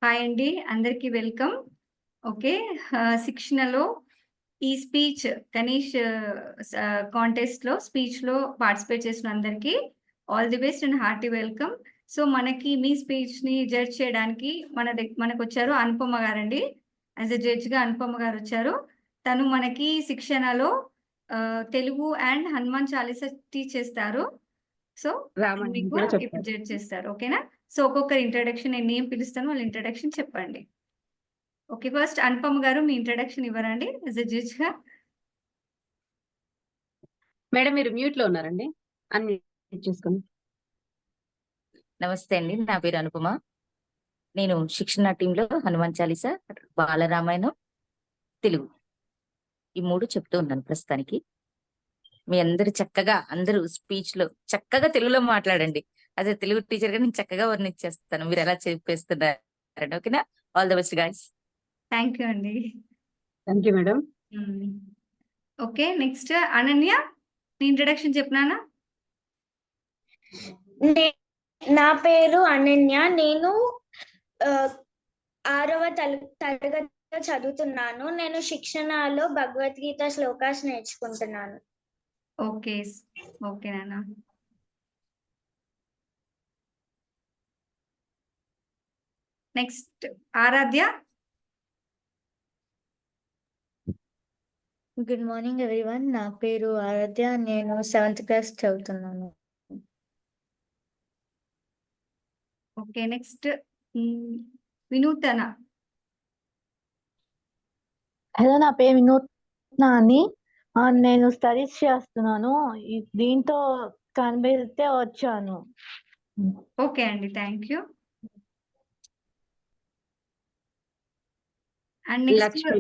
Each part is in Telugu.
హాయ్ అండి, అందరికీ వెల్కమ్. ఓకే, శిక్షణలో ఈ స్పీచ్ గణేష్ కాంటెస్ట్లో స్పీచ్లో పార్టిసిపేట్ చేసిన అందరికీ all the best and hearty welcome. So మనకి మీ స్పీచ్ని జడ్జ్ చేయడానికి మనకు వచ్చారు అనుపమ గారండి. యాజ్ ఎ జడ్జ్గా అనుపమ గారు వచ్చారు. తను మనకి శిక్షణలో తెలుగు అండ్ హనుమాన్ చాలీసా టీచ్ చేస్తారు. సో మీకు ఇప్పుడు జడ్జ్ చేస్తారు. ఓకేనా? సో ఒక్కొక్కరి ఇంట్రడక్షన్ నేను ఏం పిలుస్తాను వాళ్ళ ఇంట్రడక్షన్ చెప్పండి. ఓకే, ఫస్ట్ అనుపమ గారు మీ ఇంట్రడక్షన్ ఇవ్వరండి యాజ్ ఎ జడ్జ్ గా. మేడం మీరు మ్యూట్ లో ఉన్నారండి, అన్మ్యూట్ చేసుకోండి. నమస్తే అండి, నా పేరు అనుపమ. నేను శిక్షణ టీంలో హనుమాన్ చాలీసా, బాలరామాయణం, తెలుగు ఈ 3 చెప్తూ ఉన్నాను ప్రస్తుతానికి. మీ అందరూ స్పీచ్ లో చక్కగా తెలుగులో మాట్లాడండి. అదే తెలుగు టీచర్ గా నేను చక్కగా వర్ణించేస్తాను, మీరు ఎలా చెప్పేస్తున్నారండి. ఓకేనా? All the best guys. Thank you అండి. Thank you madam. Okay, next Ananya, నీ ఇంట్రడక్షన్ చెప్పినానా? నా పేరు అనన్య. నేను 6వ తరగతిలో చదువుతున్నాను. నేను శిక్షణలో భగవద్గీత శ్లోకాస్ నేర్చుకుంటున్నాను. ఓకే ఓకే నాన్న. నెక్స్ట్ ఆరాధ్య. గుడ్ మార్నింగ్ ఎవ్రీవన్, నా పేరు ఆరాధ్య. నేను 7th క్లాస్ చదువుతున్నాను. Okay, next వినూతన. హలో, నా పేరు వినూత్న అని. నేను స్టడీస్ చేస్తున్నాను. దీంతో కనిపిస్తే వచ్చాను. ఓకే అండి, thank you. And next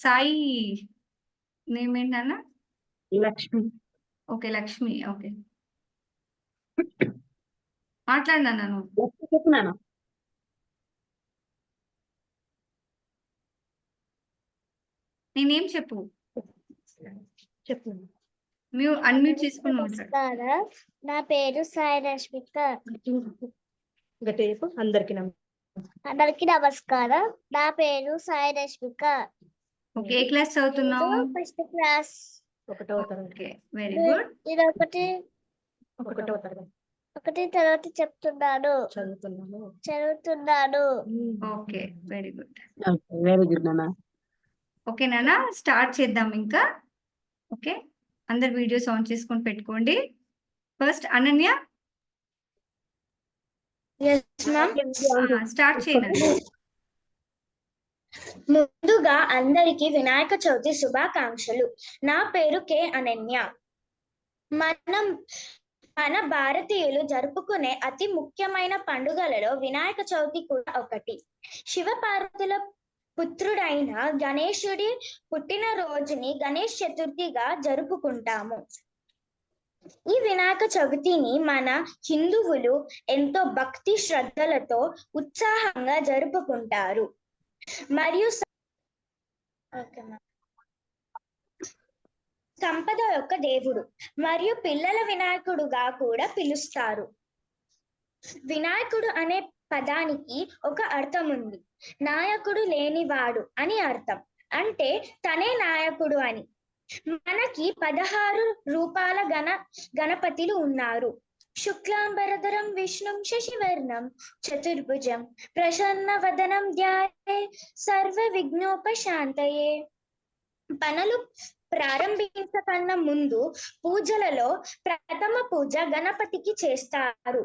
Sai name ఏంటన్నా? లక్ష్మి. ఓకే, లక్ష్మి. ఓకే, మాట్లాడినా నేను చెప్తున్నాను. నేనేం చెప్పు అన్మ్యూట్ చేసుకుని నమస్కారం, నా పేరు సాయి రష్మిక. అందరికి నమస్కారం, నా పేరు సాయి రష్మిక. ఓకే, ఏ క్లాస్ చదువుతున్నావు? First class. Okay, very good. నేను ఒకటి తర్వాత చెప్తున్నాను, చదువుతున్నాను. Okay, very good. Very good నాన్న. ఓకే నాన్న, స్టార్ట్ చేద్దాం ఇంకా. ఓకే, అందరు వీడియోస్ ఆన్ చేసుకొని పెట్టుకోండి. ఫస్ట్ అనన్య స్టార్ట్ చేయండి. ముందుగా అందరికి వినాయక చవితి శుభాకాంక్షలు. నా పేరు కే అనన్య. మన భారతీయులు జరుపుకునే అతి ముఖ్యమైన పండుగలలో వినాయక చవితి కూడా ఒకటి. శివపార్వతుల పుత్రుడైన గణేశుడి పుట్టినరోజుని గణేష్ చతుర్థిగా జరుపుకుంటాము. ఈ వినాయక చవితిని మన హిందువులు ఎంతో భక్తి శ్రద్ధలతో ఉత్సాహంగా జరుపుకుంటారు. మరియు సంపద యొక్క దేవుడు మరియు పిల్లల వినాయకుడుగా కూడా పిలుస్తారు. వినాయకుడు అనే పదానికి ఒక అర్థం ఉంది. నాయకుడు లేనివాడు అని అర్థం. అంటే తనే నాయకుడు అని. మనకి 16 రూపాల గణపతిలు ఉన్నారు. శుక్లాంబరధరం విష్ణుం శశివర్ణం చతుర్భుజం ప్రసన్న వదనం ధ్యాయే సర్వ విఘ్నోపశాంతయే. పనులు ప్రారంభించకన్నా ముందు పూజలలో ప్రథమ పూజ గణపతికి చేస్తారు.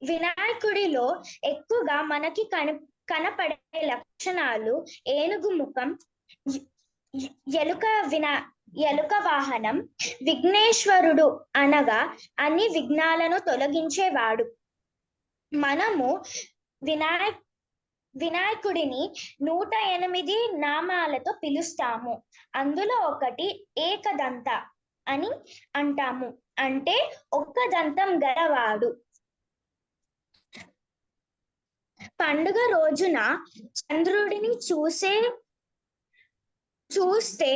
వినాయకుడిలో ఎక్కువగా మనకి కనపడే లక్షణాలు ఏనుగు ముఖం, ఎలుక వాహనం. విఘ్నేశ్వరుడు అనగా అన్ని విఘ్నాలను తొలగించేవాడు. మనము వినాయకుడిని 108 నామాలతో పిలుస్తాము. అందులో ఒకటి ఏకదంత అని అంటాము, అంటే ఒక్క దంతం గలవాడు. పండుగ రోజున చంద్రుడిని చూస్తే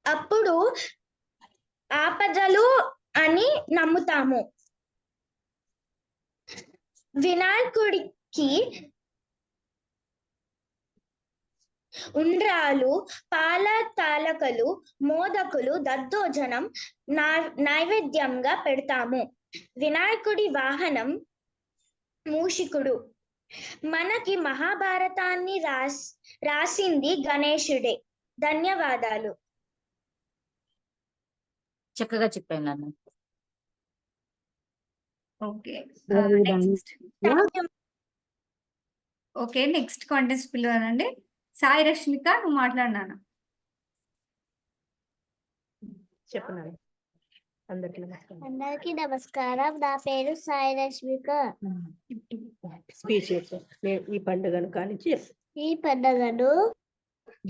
అప్పుడు ఆపదలు అని నమ్ముతాము. వినాయకుడికి ఉండ్రాలు, పాల తాలకలు, మోదకులు, దద్దోజనం నైవేద్యంగా పెడతాము. వినాయకుడి వాహనం మూషికుడు. మనకి మహాభారతాన్ని రాసింది గణేశుడే. ధన్యవాదాలు. చక్కగా చెప్పాను నాన్న. ఓకే అదేవిధంగా నెక్స్ట్ ఓకే నెక్స్ట్ కాంటెస్ట్ పిలవాలండి. సాయి రష్మిక, నువ్వు మాట్లాడినాను. చెప్పండి అందరికీ నమస్కారం. అందరికీ నమస్కారం. నా పేరు సాయి రష్మిక. స్పీచ్ ఈ పండుగను కానించి ఈ పండుగను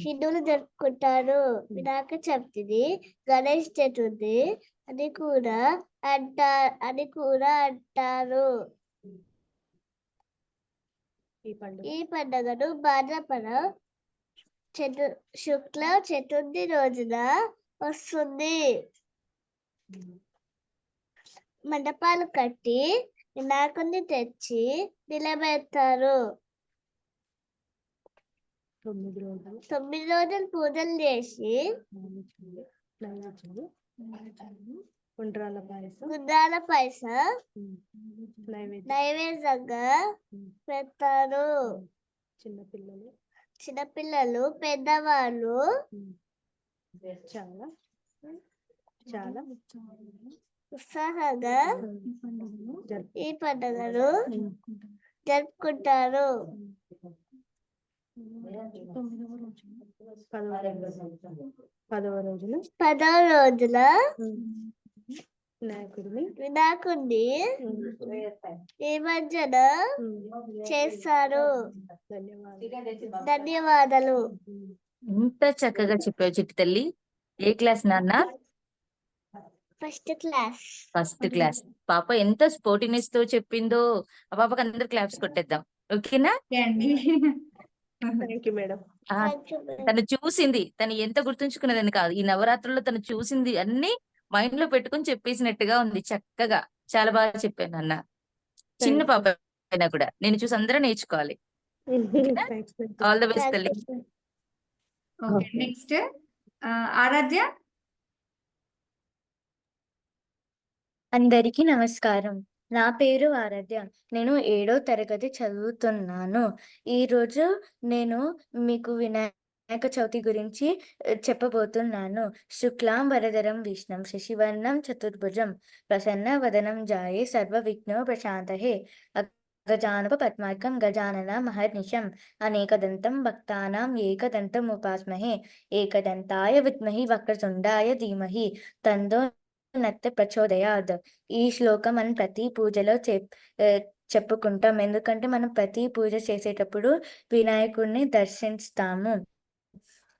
హిందువులు జరుపుకుంటారు. వినాయక చవితిని గణేష్ చతుర్థి అని కూడా అంటారు. ఈ పండుగను భాద్రపద శుక్ల చతుర్థి రోజున వస్తుంది. మండపాలు కట్టి వినాయకుడిని తెచ్చి నిలబెడతారు. 9 రోజులు పూజలు చేసి ఉండ్రాల పాయసం నైవేద్యంగా పెడతారు. చిన్నపిల్లలు పెద్దవాళ్ళు చాలా ఉత్సాహంగా ఈ పండుగను జరుపుకుంటారు. 10వ రోజున వినాయకుడిని నిమజ్జనం చేస్తారు. ధన్యవాదాలు. ఇంత చక్కగా చెప్పావు చిట్టి తల్లి. ఏ క్లాస్ నాన్న? First class. First class. పాప ఎంత స్పోర్టినెస్ తో చెప్పిందో. ఆ పాపకి అందరు క్లాప్స్ కొట్టేద్దాం. ఓకేనా? ఓకే అండి. Thank you madam. తను చూసింది, తను ఎంత గుర్తుంచుకున్నదని కాదు, ఈ నవరాత్రుల్లో తను చూసింది అన్ని మైండ్ లో పెట్టుకుని చెప్పేసినట్టుగా ఉంది. చక్కగా చాలా బాగా చెప్పాను అన్న. చిన్న పాప అయినా కూడా నేను చూసి అందరూ నేర్చుకోవాలి. ఆల్ ద బెస్ట్ తల్లి. ఓకే నెక్స్ట్ ఆరాధ్య. అందరికీ నమస్కారం. నా పేరు ఆరాధ్య. నేను 7వ తరగతి చదువుతున్నాను. ఈరోజు నేను మీకు వినాయక చవితి గురించి చెప్పబోతున్నాను. శుక్లాం వరదరం విష్ణుం శశివర్ణం చతుర్భుజం ప్రసన్న వదనం జాయే సర్వ విఘ్నో ప్రశాంతహే గజానన పద్మార్కం గజానన మహర్నిశం అనేకదంతం భక్తానాం ఏకదంతం ఉపాస్మహే ఏకదంతాయ విద్మహి వక్రతుండాయ ధీమహి తన్నో ప్రచోదయాత్. ఈ శ్లోకం మనం ప్రతి పూజలో చెప్పుకుంటాం. ఎందుకంటే మనం ప్రతి పూజ చేసేటప్పుడు వినాయకుడిని దర్శిస్తాము.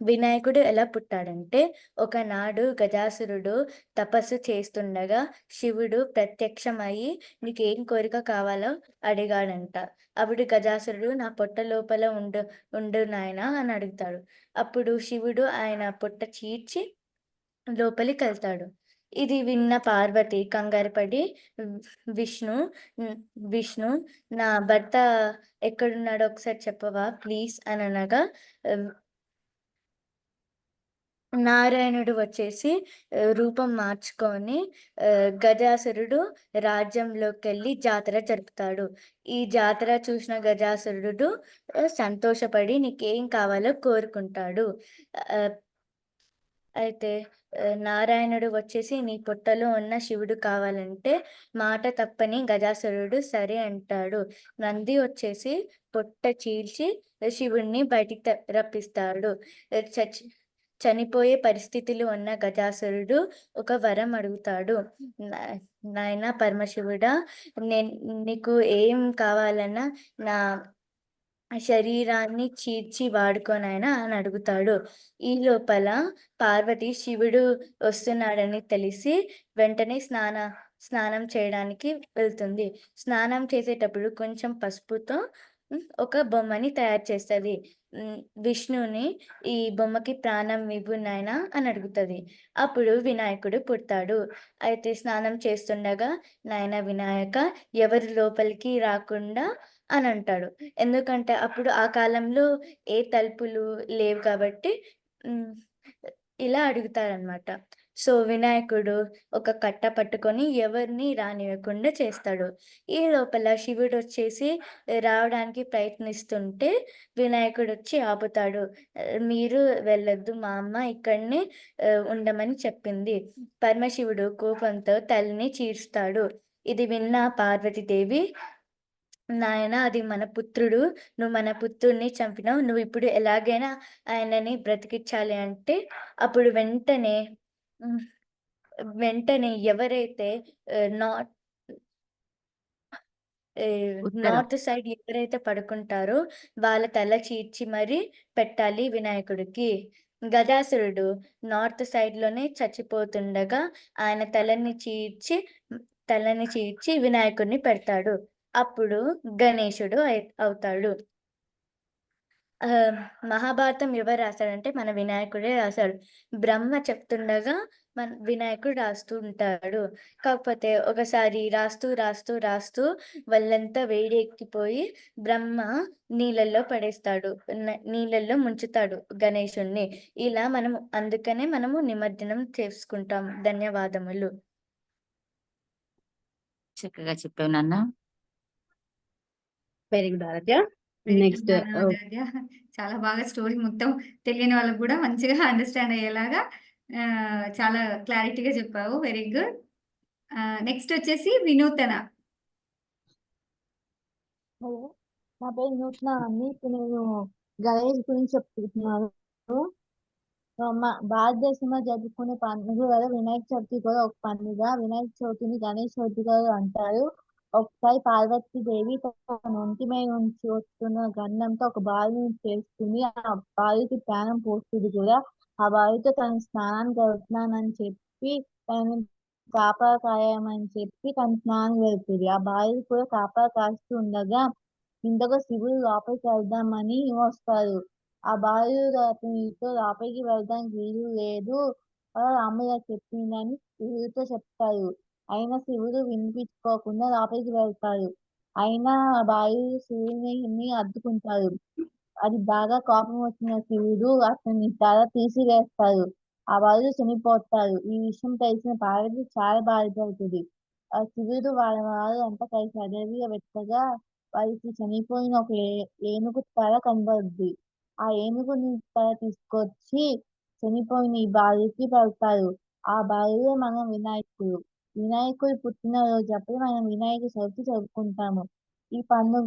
వినాయకుడు ఎలా పుట్టాడంటే, ఒకనాడు గజాసురుడు తపస్సు చేస్తుండగా శివుడు ప్రత్యక్షమయ్యి నీకేం కోరిక కావాలో అడిగాడంట. అప్పుడు గజాసురుడు నా పొట్ట లోపల ఉండు నాయనా అని అడుగుతాడు. అప్పుడు శివుడు ఆయన పొట్ట చీల్చి లోపలికి వెళ్తాడు. ఇది విన్న పార్వతి కంగారుపడి విష్ణు నా భర్త ఎక్కడున్నాడో ఒకసారి చెప్పవా ప్లీజ్ అని అనగా నారాయణుడు వచ్చేసి రూపం మార్చుకొని గజాసురుడు రాజ్యంలోకి వెళ్ళి జాతర జరుపుతాడు. ఈ జాతర చూసిన గజాసురుడు సంతోషపడి నీకేం కావాలో కోరుకుంటాడు. అయితే నారాయణుడు వచ్చేసి నీ పొట్టలో ఉన్న శివుడు కావాలంటే మాట తప్పని గజాసురుడు సరే అంటాడు. నంది వచ్చేసి పొట్ట చీల్చి శివుడిని బయటికి రప్పిస్తాడు. చనిపోయే పరిస్థితిలో ఉన్న గజాసురుడు ఒక వరం అడుగుతాడు. నాయన పరమశివుడా, నీకు ఏం కావాలన్నా నా శరీరాన్ని చీల్చి వాడుకోనైనా అని అడుగుతాడు. ఈ లోపల పార్వతి శివుడు వస్తున్నాడని తెలిసి వెంటనే స్నానం చేయడానికి వెళ్తుంది. స్నానం చేసేటప్పుడు కొంచెం పసుపుతో ఒక బొమ్మని తయారు చేస్తది. విష్ణుని ఈ బొమ్మకి ప్రాణం ఇవ్వు నాయనా అని అడుగుతది. అప్పుడు వినాయకుడు పుడతాడు. అయితే స్నానం చేస్తుండగా నాయనా వినాయక ఎవరు లోపలికి రాకుండా అని అంటాడు. ఎందుకంటే అప్పుడు ఆ కాలంలో ఏ తలుపులు లేవు కాబట్టి హ్మ్. ఇలా అడుగుతారనమాట. సో, వినాయకుడు ఒక కట్ట పట్టుకొని ఎవరిని రానివ్వకుండా చేస్తాడు. ఈ లోపల శివుడొచ్చేసి రావడానికి ప్రయత్నిస్తుంటే వినాయకుడొచ్చి ఆపుతాడు. మీరు వెళ్ళొద్దు మా అమ్మ ఇక్కడనే ఉండమని చెప్పింది. పరమశివుడు కోపంతో తలని చీరుస్తాడు. ఇది విన్న పార్వతీదేవి నాయనా అది మన పుత్రుడు. నువ్వు మన పుత్రుడిని చంపినావు. నువ్విప్పుడు ఎలాగైనా ఆయనని బ్రతికించాలి అంటే అప్పుడు హ్మ్. వెంటనే ఎవరైతే నార్త్ ఉత్తరం నార్త్ సైడ్ ఎవరైతే పడుకుంటారో వాళ్ళ తల చీల్చి మరి పెట్టాలి వినాయకుడికి. గజాసురుడు నార్త్ సైడ్‌లోనే చచ్చిపోతుండగా ఆయన తలని చీల్చి వినాయకుడిని పెడతాడు. అప్పుడు గణేశుడు అవుతాడు. మహాభారతం ఎవరు రాసాడంటే మన వినాయకుడే రాసాడు. బ్రహ్మ చెప్తుండగా మన వినాయకుడు రాస్తూ ఉంటాడు. కాకపోతే ఒకసారి రాస్తూ వల్లంతా వేడెక్కిపోయి బ్రహ్మ నీళ్ళల్లో పడేస్తాడు. నీళ్ళల్లో ముంచుతాడు గణేశుడిని. ఇలా అందుకనే మనము నిమజ్జనం చేసుకుంటాం. ధన్యవాదములు. చక్కగా చెప్పావు నాన్న. వెరీ గుడ్ ఆరాధ్య. వెరీ గుడ్ నెక్స్ట్ నాన్న ఆరాధ్య. చాలా బాగా స్టోరీ మొత్తం తెలియని వాళ్ళకి కూడా మంచిగా అండర్‌స్టాండ్ అయ్యేలాగా చాలా క్లారిటీగా చెప్పావు. Very good. నెక్స్ట్ వచ్చేసి వినూతన. హలో, నా పేరు నూతన అండి. ఇప్పుడు నేను గణేష్ గురించి చెప్తున్నాను. మా భారతదేశంలో జరుపుకునే పండుగలలో వినాయక చవితి కూడా ఒక పండుగ. వినాయక చవితిని గణేష్ చవితిగా అంటారు. ఒకసారి పార్వతీదేవి తన ఒంటి మీద నుంచి వస్తున్న గంధంతో ఒక బాలుని చేసుకుని ఆ బాలుకి ప్రాణం పోస్తుంది కూడా. ఆ బాలుతో తన స్నానానికి వెళ్తున్నానని చెప్పి తనని కాపలా చెప్పి తన స్నానం వెళ్తుంది. ఆ బాలు కూడా కాపలా కాస్తూ ఉండగా ఇంతగా శివుడు లోపలికి వెళ్దామని వస్తారు. ఆ బాలుడు అతనితో లోపలికి వెళ్ళడానికి వీలు లేదు, అమ్మయ్య చెప్పిందని శివుడితో చెప్తారు. అయినా శివుడు వినిపించుకోకుండా లోపలికి వెళ్తాడు. అయినా ఆ బాలుడు శివుడిని అడ్డుకుంటాడు. అది బాగా కోపం వచ్చిన శివుడు అతని తల తీసివేస్తాడు. ఆ బాలుడు చనిపోతాడు. ఈ విషయం తెలిసిన పార్వతి చాలా బాధపడుతుంది. ఆ శివుడు వారు అంతా కలిసి అడవిలో వెతకగా వారికి చనిపోయిన ఒక ఏనుగు తల కనబడుద్ది. ఆ ఏనుగుని తల తీసుకొచ్చి చనిపోయిన ఈ బాలుడికి పెడతారు. ఆ బాలుడే మన వినాయకుడు. వినాయకుడు పుట్టినరోజు అప్పుడు మనం వినాయక చవితి జరుపుకుంటాము. ఈ పండుగ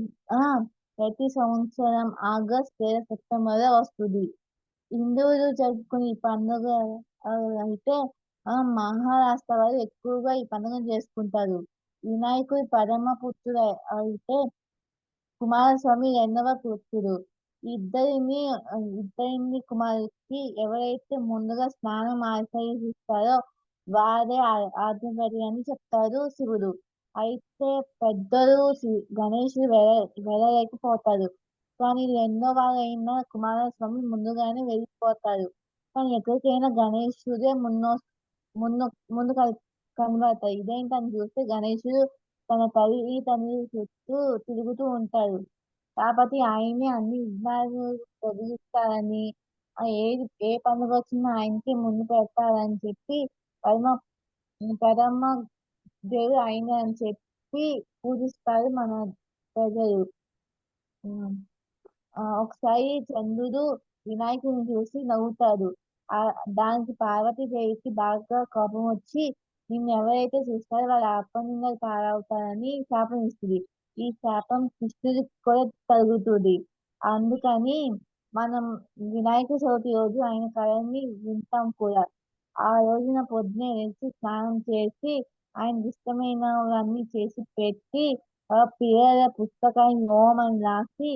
ప్రతి సంవత్సరం ఆగస్ట్ లేదా సెప్టెంబర్లో వస్తుంది. హిందువులు జరుపుకునే ఈ పండుగ అయితే మహారాష్ట్ర వారు ఎక్కువగా ఈ పండుగను చేసుకుంటారు. వినాయకుడి పరమ పుత్రుడు అయితే కుమారస్వామి రెండవ పుత్రుడు. ఇద్దరిని కుమారుడికి ఎవరైతే ముందుగా స్నానం ఆచరిస్తారో వారే ఆధిపతి అని చెప్తారు శివుడు. అయితే పెద్దలు గణేశుడు వెళ్ళలేకపోతారు. కానీ రెండో వారైన కుమారస్వామి ముందుగానే వెళ్ళిపోతారు. కానీ ఎక్కడికైనా గణేశుడే ముందు కనబడతారు. ఇదేంటని చూస్తే గణేశుడు తన తల్లిదండ్రుల చుట్టూ తిరుగుతూ ఉంటాడు. కాబట్టి ఆయనే అన్ని విఘ్నాలు తొలగిస్తారని, ఏ పండుగ వచ్చినా ఆయనకే ముందు పెడతారని చెప్పి పరమ దేవుడు ఆయనే అని చెప్పి పూజిస్తారు మన ప్రజలు. ఒకసారి చంద్రుడు వినాయకుడిని చూసి నవ్వుతాడు. దానికి పార్వతీదేవికి బాగా కోపం వచ్చి నిన్ను ఎవరైతే చూస్తారో వాళ్ళు అపనంగా పాలవుతారని శాపం ఇస్తుంది. ఈ శాపం కృష్ణుడికి కూడా కలుగుతుంది. అందుకని మనం వినాయక చవితి రోజు ఆయన కళని వింటాం కూడా. ఆ రోజున పొద్దునే లేచి స్నానం చేసి ఆయనకి ఇష్టమైనవన్నీ చేసి పెట్టి పిల్లల పుస్తకాన్ని ఓం అని రాసి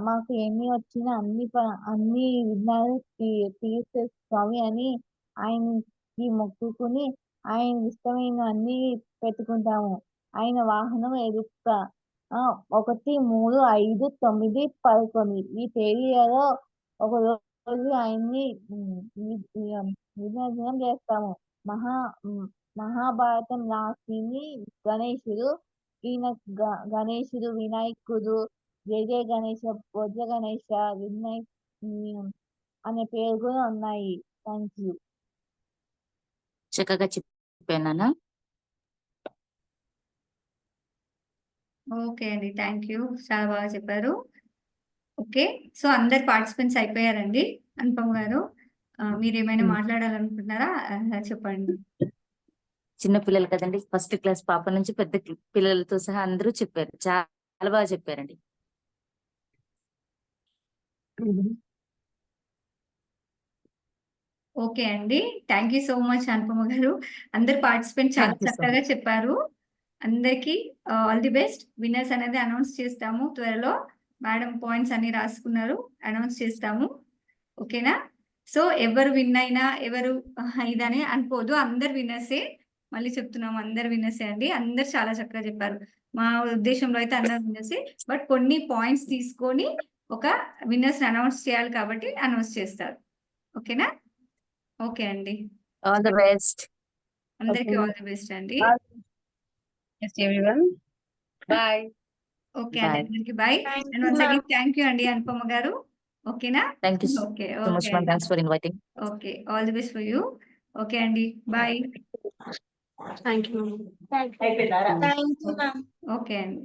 మాకు ఎన్ని వచ్చినా అన్ని విఘ్నాలు తీర్చే స్వామి అని ఆయనకి మొక్కుకుని ఆయన ఇష్టమైన అన్ని పెట్టుకుంటాము. ఆయన వాహనం ఎలుక. 1, 3, 5, 9, 11 ఈ తేదీలలో ఒక రోజు ఆయన్ని విసర్జనం చేస్తాము. మహాభారతం రాసింది గణేశుడు. ఈయన గణేశుడు, వినాయకుడు, జయ గణేశ, వజ్ర గణేశ, వినాయక్ అనే పేరు కూడా ఉన్నాయి. Thank you. చక్కగా చెప్పానా? ఓకే అండి, థ్యాంక్ యూ, చాలా బాగా చెప్పారు. ఓకే, సో అందరు పార్టిసిపెంట్స్ అయిపోయారండి. అనుపమ గారు, మీరు ఏమైనా మాట్లాడాలనుకుంటున్నారా? చెప్పండి. చిన్న పిల్లలు కదండి, ఫస్ట్ క్లాస్ పాప నుంచి పెద్ద పిల్లలతో సహా అందరూ చెప్పారు. చాలా బాగా చెప్పారండి. ఓకే అండి, thank you so much Anupama గారు. అందరు పార్టిసిపెంట్ చాలా Thank you so చక్కగా చెప్పారు. అందరికి ఆల్ ది బెస్ట్. విన్నర్స్ అనేది అనౌన్స్ చేస్తాము త్వరలో. మేడం పాయింట్స్ అన్ని రాసుకున్నారు, అనౌన్స్ చేస్తాము. ఓకేనా? సో ఎవరు విన్ అయినా ఎవరు ఇదని అనుకోదు, అందరు విన్నర్సే. మళ్ళీ చెప్తున్నాము, అందరు విన్నర్సే అండి. అందరు చాలా చక్కగా చెప్పారు. మా ఉద్దేశంలో అయితే అందరు విన్నర్సే, బట్ కొన్ని పాయింట్స్ తీసుకొని ఒక విన్నర్స్ అనౌన్స్ చేయాలి కాబట్టి అనౌన్స్ చేస్తారు. ఓకేనా? ఓకే అండి, ఆల్ ద బెస్ట్. అందరికి Okay. ఆల్ ది బెస్ట్ అండి. Yes, everyone. Bye. ఓకే అండి, Bye. అందరికి bye. Thank and you, once ma'am. Again thank you అండి అనుపమ గారు. ఓకేనా? Thank you okay so much okay ma'am. అండి, thanks for inviting. Okay, all the best for you. Okay అండి, bye. Thank you. Thank you, ma'am. Okay అండి.